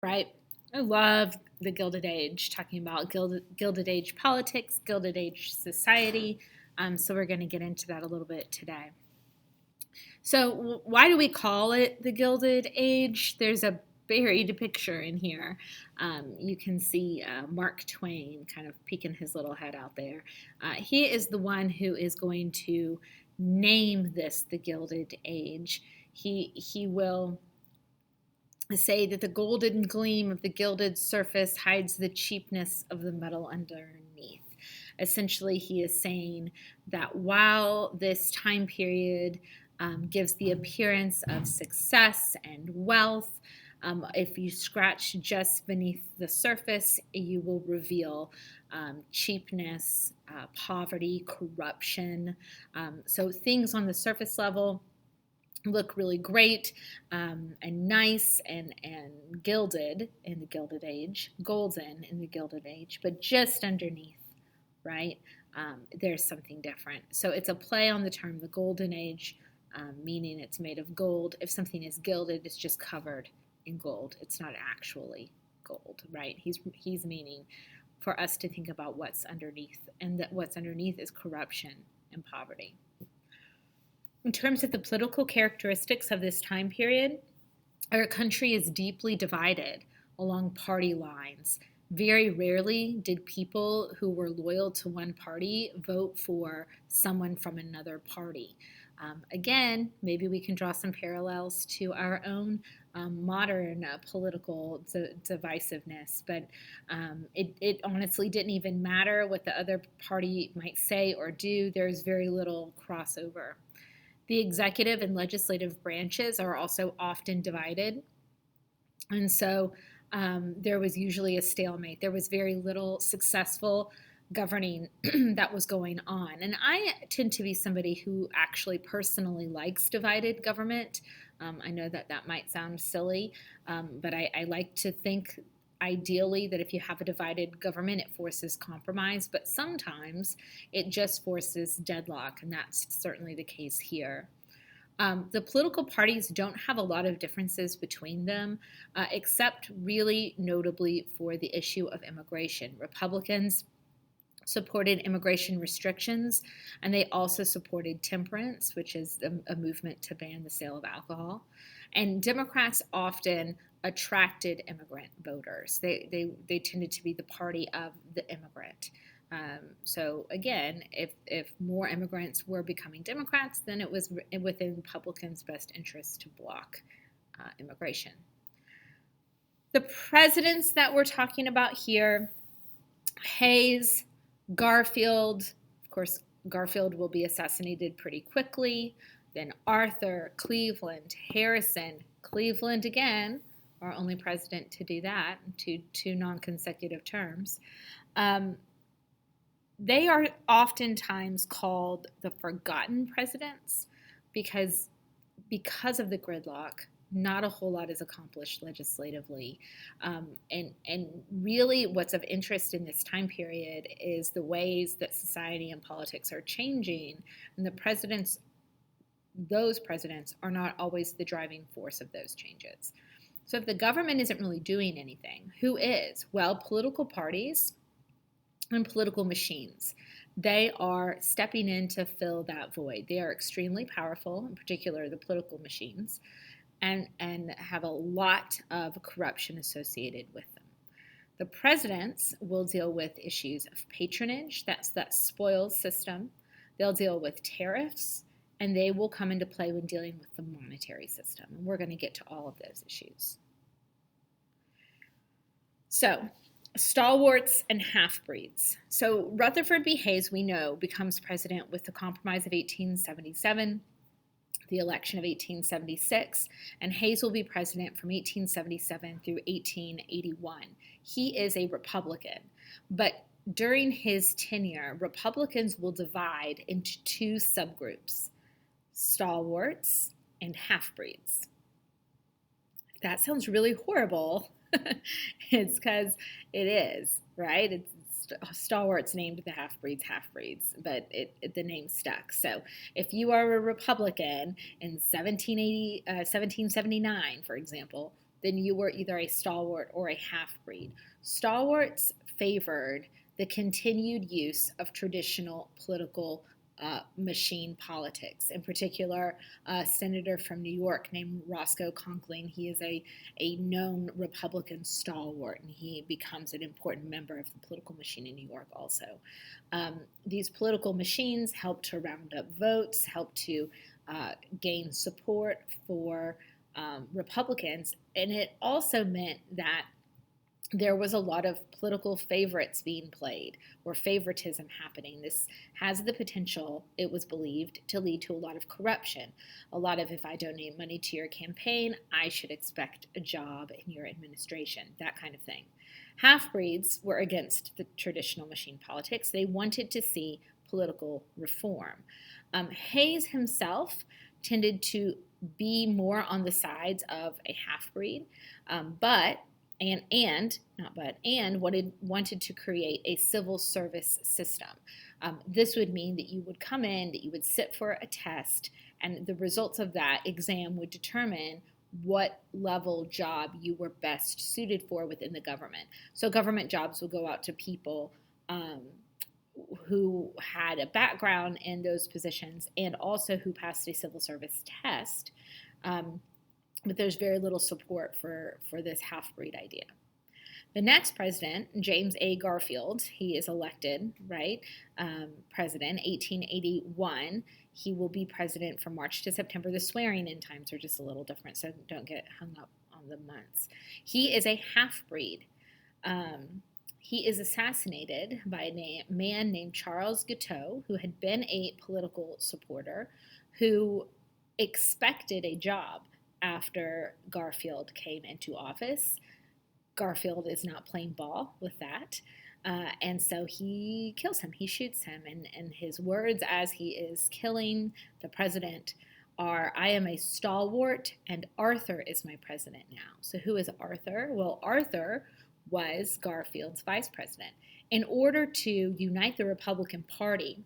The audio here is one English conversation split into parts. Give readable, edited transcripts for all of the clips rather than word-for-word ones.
right? I love the Gilded Age, talking about Gilded Age politics, Gilded Age society. So we're going to get into that a little bit today. So why do we call it the Gilded Age? There's a buried picture in here. You can see Mark Twain kind of peeking his little head out there. He is the one who is going to name this the Gilded Age. He will say that the golden gleam of the gilded surface hides the cheapness of the metal underneath. Essentially, he is saying that while this time period gives the appearance of success and wealth, if you scratch just beneath the surface, you will reveal cheapness, poverty, corruption. So things on the surface level look really great and nice and gilded in the Gilded Age, golden in the Gilded Age, but just underneath, right, there's something different. So it's a play on the term the Golden Age, meaning it's made of gold. If something is gilded, it's just covered in gold. It's not actually gold, right? He's meaning for us to think about what's underneath, and that what's underneath is corruption and poverty. In terms of the political characteristics of this time period, our country is deeply divided along party lines. Very rarely did people who were loyal to one party vote for someone from another party. Again, maybe we can draw some parallels to our own modern political divisiveness, but it honestly didn't even matter what the other party might say or do. There's very little crossover. The executive and legislative branches are also often divided. And so there was usually a stalemate. There was very little successful governing that was going on. And I tend to be somebody who actually personally likes divided government. I know that might sound silly, but I like to think ideally that if you have a divided government, it forces compromise, but sometimes it just forces deadlock, and that's certainly the case here. The political parties don't have a lot of differences between them, except really notably for the issue of immigration. Republicans supported immigration restrictions, and they also supported temperance, which is a movement to ban the sale of alcohol. And Democrats often attracted immigrant voters. They tended to be the party of the immigrant. So again, if more immigrants were becoming Democrats, then it was within Republicans' best interest to block immigration. The presidents that we're talking about here, Hayes, Garfield, of course, Garfield will be assassinated pretty quickly. Then Arthur, Cleveland, Harrison, Cleveland again, our only president to do that, two non-consecutive terms. They are oftentimes called the forgotten presidents because of the gridlock. Not a whole lot is accomplished legislatively. And really what's of interest in this time period is the ways that society and politics are changing, and those presidents are not always the driving force of those changes. So if the government isn't really doing anything, who is? Well, political parties and political machines. They are stepping in to fill that void. They are extremely powerful, in particular the political machines, and have a lot of corruption associated with them. The presidents will deal with issues of patronage, that's that spoils system. They'll deal with tariffs, and they will come into play when dealing with the monetary system. And we're going to get to all of those issues. So, stalwarts and half-breeds. So Rutherford B. Hayes, we know, becomes president with the Compromise of 1877, the election of 1876, and Hayes will be president from 1877 through 1881. He is a Republican, but during his tenure, Republicans will divide into two subgroups, stalwarts and half-breeds. That sounds really horrible. It's because it is, right? It's stalwarts named the half-breeds, but the name stuck. So if you are a Republican in 1779, for example, then you were either a stalwart or a half-breed. Stalwarts favored the continued use of traditional political machine politics. In particular, a senator from New York named Roscoe Conkling. He is a known Republican stalwart, and he becomes an important member of the political machine in New York also. These political machines help to round up votes, help to gain support for Republicans, and it also meant that there was a lot of political favorites being played or favoritism happening. This has the potential, it was believed, to lead to a lot of corruption. A lot of, if I donate money to your campaign, I should expect a job in your administration, that kind of thing. Half-breeds were against the traditional machine politics. They wanted to see political reform. Hayes himself tended to be more on the sides of a half-breed, wanted to create a civil service system. This would mean that you would come in, that you would sit for a test, and the results of that exam would determine what level job you were best suited for within the government. So government jobs would go out to people who had a background in those positions and also who passed a civil service test. But there's very little support for this half-breed idea. The next president, James A. Garfield, he is elected, president, 1881. He will be president from March to September. The swearing-in times are just a little different, so don't get hung up on the months. He is a half-breed. He is assassinated by a man named Charles Guiteau, who had been a political supporter, who expected a job after Garfield came into office. Garfield is not playing ball with that, and so he kills him. He shoots him, and his words as he is killing the president are, "I am a stalwart, and Arthur is my president now." So who is Arthur? Well, Arthur was Garfield's vice president. In order to unite the Republican Party,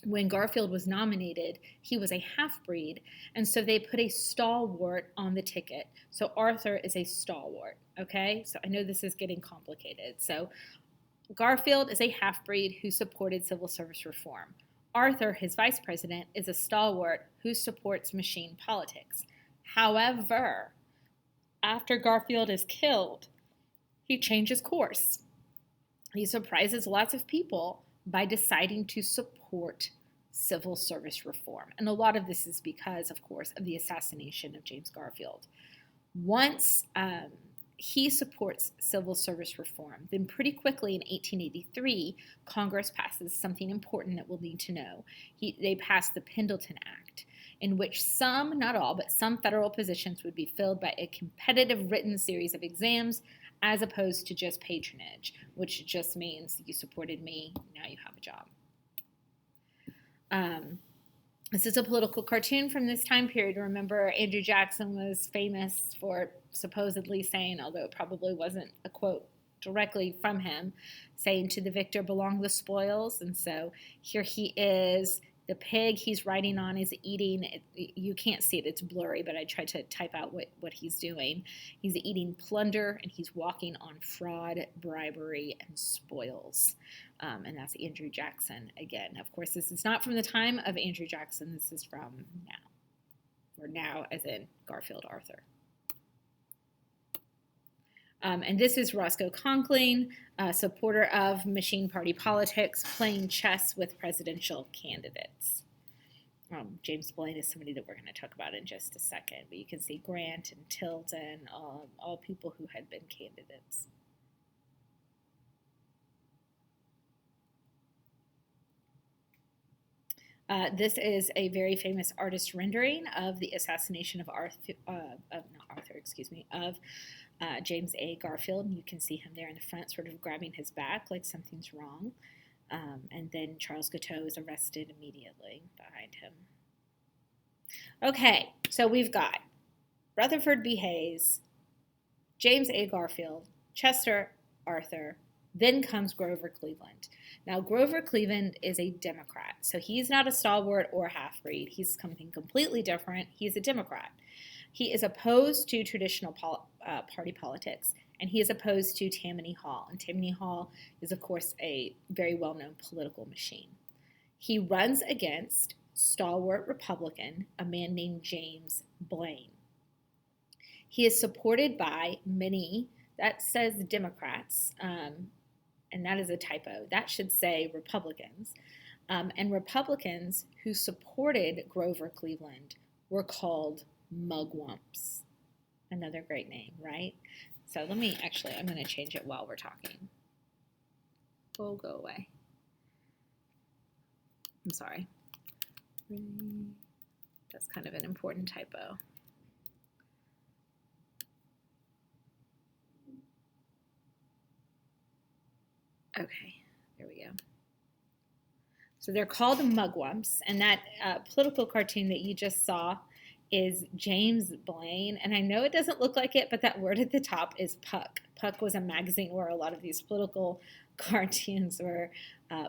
when Garfield was nominated, he was a half-breed, and so they put a stalwart on the ticket. So Arthur is a stalwart, okay? So I know this is getting complicated. So Garfield is a half-breed who supported civil service reform. Arthur, his vice president, is a stalwart who supports machine politics. However, after Garfield is killed, he changes course. He surprises lots of people by deciding to support civil service reform. And a lot of this is because, of course, of the assassination of James Garfield. Once he supports civil service reform, then pretty quickly in 1883, Congress passes something important that we'll need to know. They passed the Pendleton Act, in which some, not all, but some federal positions would be filled by a competitive written series of exams as opposed to just patronage, which just means you supported me, now you have a job. This is a political cartoon from this time period. Remember, Andrew Jackson was famous for supposedly saying, although it probably wasn't a quote directly from him, saying, "To the victor belong the spoils." And so here he is. The pig he's riding on is eating, you can't see it, it's blurry, but I tried to type out what he's doing. He's eating plunder, and he's walking on fraud, bribery, and spoils. And that's Andrew Jackson again. Of course, this is not from the time of Andrew Jackson. This is from now, or now as in Garfield Arthur. And this is Roscoe Conkling, a supporter of machine party politics, playing chess with presidential candidates. James Blaine is somebody that we're going to talk about in just a second, but you can see Grant and Tilden, all people who had been candidates. This is a very famous artist rendering of the assassination of James A. Garfield. You can see him there in the front, sort of grabbing his back like something's wrong. And then Charles Guiteau is arrested immediately behind him. Okay, so we've got Rutherford B. Hayes, James A. Garfield, Chester Arthur, then comes Grover Cleveland. Now, Grover Cleveland is a Democrat, so he's not a stalwart or a half-breed. He's something completely different. He's a Democrat. He is opposed to traditional party politics, and he is opposed to Tammany Hall. And Tammany Hall is, of course, a very well-known political machine. He runs against stalwart Republican, a man named James Blaine. He is supported by many, that says Democrats, and that is a typo. That should say Republicans. And Republicans who supported Grover Cleveland were called mugwumps. Another great name, right? So I'm going to change it while we're talking. Oh, go away. I'm sorry. That's kind of an important typo. Okay, there we go. So they're called mugwumps, and that political cartoon that you just saw is James Blaine, and I know it doesn't look like it, but that word at the top is Puck. Puck was a magazine where a lot of these political cartoons were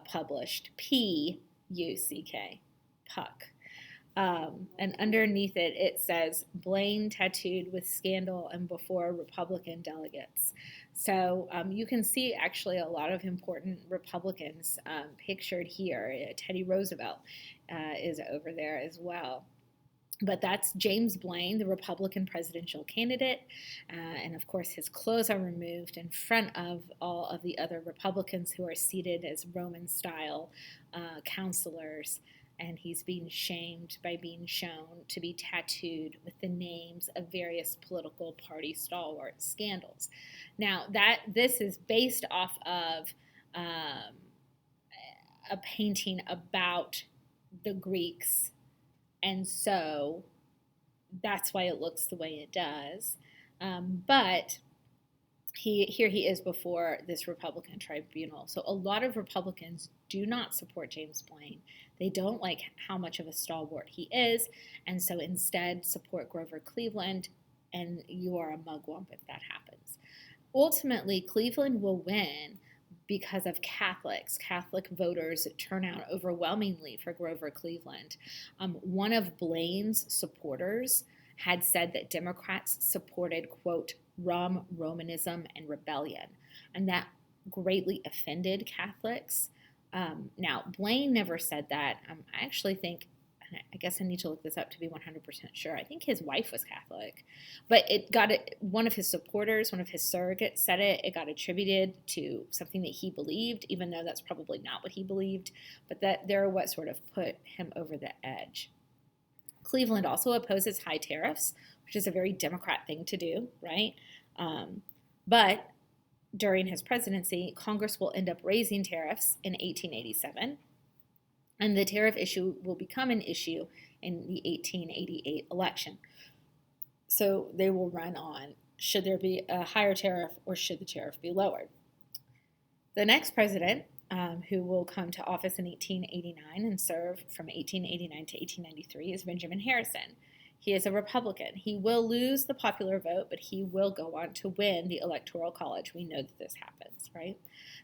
published. P-U-C-K, Puck. And underneath it, it says Blaine tattooed with scandal and before Republican delegates. So you can see actually a lot of important Republicans pictured here. Teddy Roosevelt is over there as well. But that's James Blaine, the Republican presidential candidate. And of course, his clothes are removed in front of all of the other Republicans who are seated as Roman-style counselors. And he's being shamed by being shown to be tattooed with the names of various political party stalwart scandals. Now, this is based off of a painting about the Greeks, and so that's why it looks the way it does. But here he is before this Republican tribunal. So a lot of Republicans do not support James Blaine. They don't like how much of a stalwart he is, and so instead support Grover Cleveland, and you are a mugwump if that happens. Ultimately, Cleveland will win because of Catholics. Catholic voters turn out overwhelmingly for Grover Cleveland. One of Blaine's supporters had said that Democrats supported, quote, Romanism and rebellion, and that greatly offended Catholics. Now, Blaine never said that. I actually think, I guess I need to look this up to be 100% sure. I think his wife was Catholic, but one of his supporters, one of his surrogates said it. It got attributed to something that he believed, even though that's probably not what he believed, but that they're what sort of put him over the edge. Cleveland also opposes high tariffs, which is a very Democrat thing to do, right? But during his presidency, Congress will end up raising tariffs in 1887, and the tariff issue will become an issue in the 1888 election. So they will run on, should there be a higher tariff or should the tariff be lowered? The next president, who will come to office in 1889 and serve from 1889 to 1893, is Benjamin Harrison. He is a Republican. He will lose the popular vote, but he will go on to win the Electoral College. We know that this happens, right?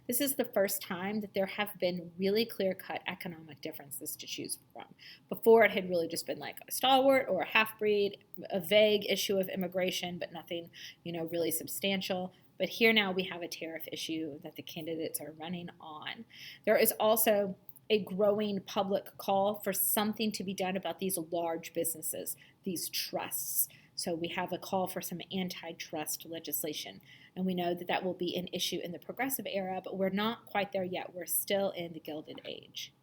This is the first time that there have been really clear-cut economic differences to choose from. Before, it had really just been like a stalwart or a half-breed, a vague issue of immigration, but nothing, really substantial. But here now we have a tariff issue that the candidates are running on. There is also a growing public call for something to be done about these large businesses, these trusts. So we have a call for some antitrust legislation. And we know that that will be an issue in the progressive era, but we're not quite there yet. We're still in the Gilded Age.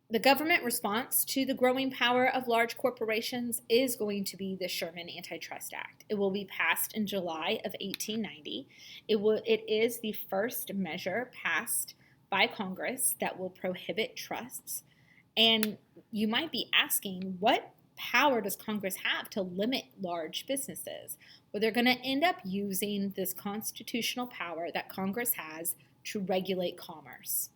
The government response to the growing power of large corporations is going to be the Sherman Antitrust Act. It will be passed in July of 1890. It is the first measure passed by Congress that will prohibit trusts. And you might be asking, what power does Congress have to limit large businesses? Well, they're going to end up using this constitutional power that Congress has to regulate commerce.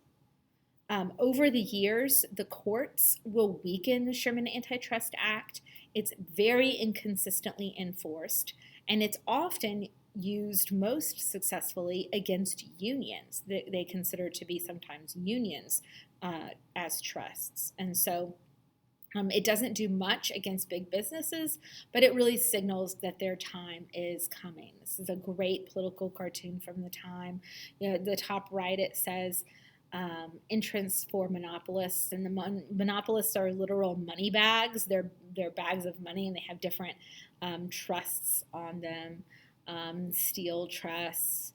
Over the years, the courts will weaken the Sherman Antitrust Act. It's very inconsistently enforced, and it's often used most successfully against unions. They consider to be sometimes unions as trusts. And so It doesn't do much against big businesses, but it really signals that their time is coming. This is a great political cartoon from the time. The top right, it says, entrance for monopolists, and the monopolists are literal money bags. They're bags of money, and they have different trusts on them: steel trusts,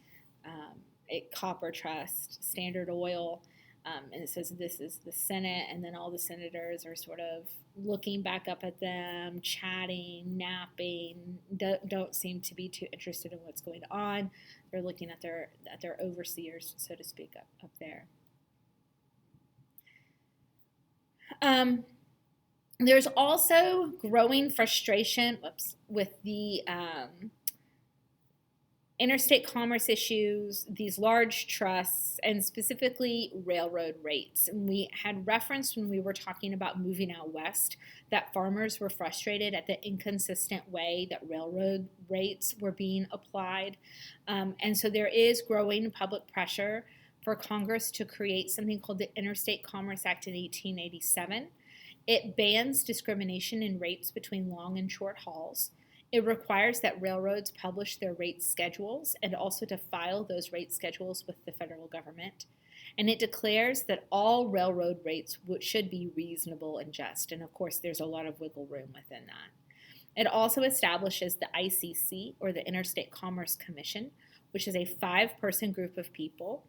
copper trust, Standard Oil. And it says this is the Senate, and then all the senators are sort of looking back up at them, chatting, napping, don't seem to be too interested in what's going on. They're looking at their overseers, so to speak, up there. There's also growing frustration with the interstate commerce issues, these large trusts, and specifically railroad rates. And we had referenced when we were talking about moving out west that farmers were frustrated at the inconsistent way that railroad rates were being applied. And so there is growing public pressure for Congress to create something called the Interstate Commerce Act in 1887. It bans discrimination in rates between long and short hauls. It requires that railroads publish their rate schedules and also to file those rate schedules with the federal government. And it declares that all railroad rates should be reasonable and just. And of course, there's a lot of wiggle room within that. It also establishes the ICC, or the Interstate Commerce Commission, which is a 5-person group of people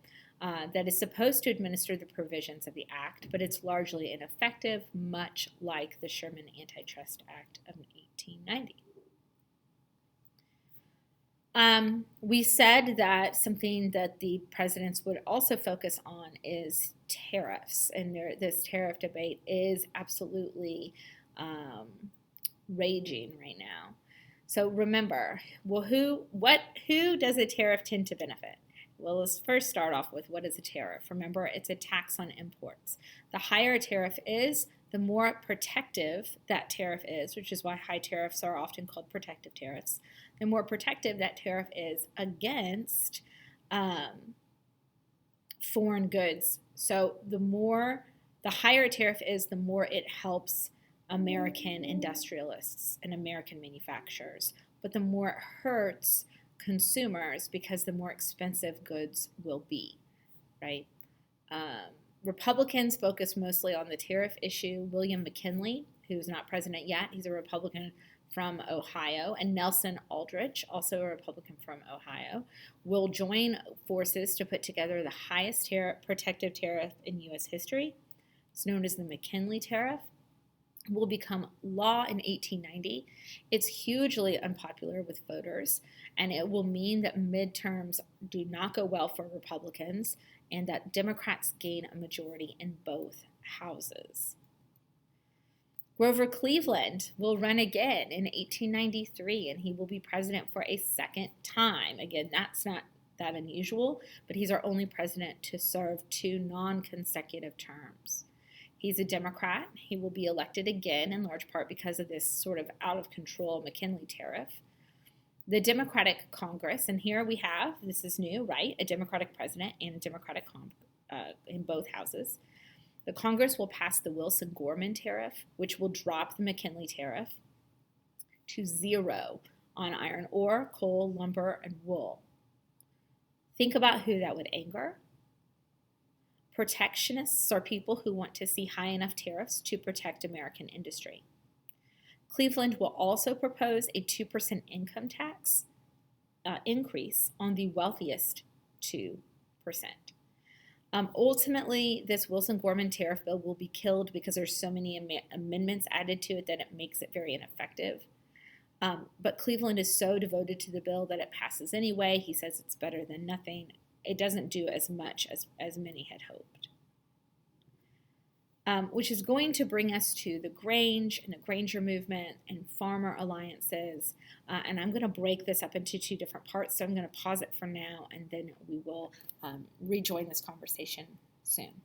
that is supposed to administer the provisions of the act, but it's largely ineffective, much like the Sherman Antitrust Act of 1890. We said that something that the presidents would also focus on is tariffs, and this tariff debate is absolutely raging right now. So remember, who does a tariff tend to benefit? Well, let's first start off with what is a tariff. Remember, it's a tax on imports. The higher a tariff is, the more protective that tariff is, which is why high tariffs are often called protective tariffs. The more protective that tariff is against foreign goods. So the higher a tariff is, the more it helps American industrialists and American manufacturers. But the more it hurts consumers, because the more expensive goods will be, right? Republicans focus mostly on the tariff issue. William McKinley, who's not president yet, he's a Republican from Ohio, and Nelson Aldrich, also a Republican from Ohio, will join forces to put together the highest protective tariff in U.S. history. It's known as the McKinley Tariff. It will become law in 1890. It's hugely unpopular with voters, and it will mean that midterms do not go well for Republicans and that Democrats gain a majority in both houses. Grover Cleveland will run again in 1893, and he will be president for a second time. Again, that's not that unusual, but he's our only president to serve 2 non-consecutive terms. He's a Democrat. He will be elected again, in large part because of this sort of out-of-control McKinley tariff. The Democratic Congress, and here we have, this is new, right, a Democratic president and a Democratic in both houses. The Congress will pass the Wilson-Gorman tariff, which will drop the McKinley tariff to 0 on iron ore, coal, lumber, and wool. Think about who that would anger. Protectionists are people who want to see high enough tariffs to protect American industry. Cleveland will also propose a 2% income tax increase on the wealthiest 2%. Ultimately, this Wilson-Gorman tariff bill will be killed because there's so many amendments added to it that it makes it very ineffective. But Cleveland is so devoted to the bill that it passes anyway. He says it's better than nothing. It doesn't do as much as many had hoped. Which is going to bring us to the Grange and the Granger movement and farmer alliances. And I'm going to break this up into 2 different parts, so I'm going to pause it for now, and then we will rejoin this conversation soon.